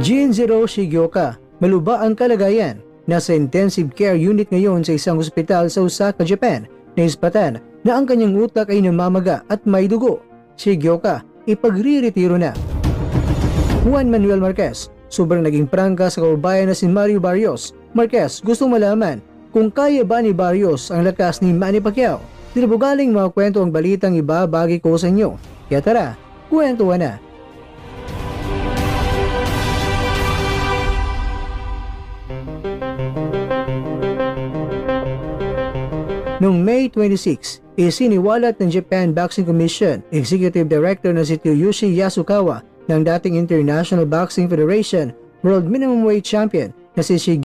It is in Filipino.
Jinzero Shigioka, maluba ang kalagayan. Nasa intensive care unit ngayon sa isang ospital sa Osaka, Japan. Naispatan na ang kanyang utak ay namamaga at may dugo. Shigioka, ipagre-retiro na. Juan Manuel Marquez, sobrang naging prangka sa kababayan na si Mario Barrios. Marquez gustong malaman kung kaya ba ni Barrios ang lakas ni Manny Pacquiao. Dinabugaling mga kwento ang balitang ibabagi ko sa inyo. Kaya tara, kwentuhan na. Noong May 26, isiniwalat ng Japan Boxing Commission Executive Director na si Toyoshi Yasukawa ng dating International Boxing Federation World Minimum Weight Champion na si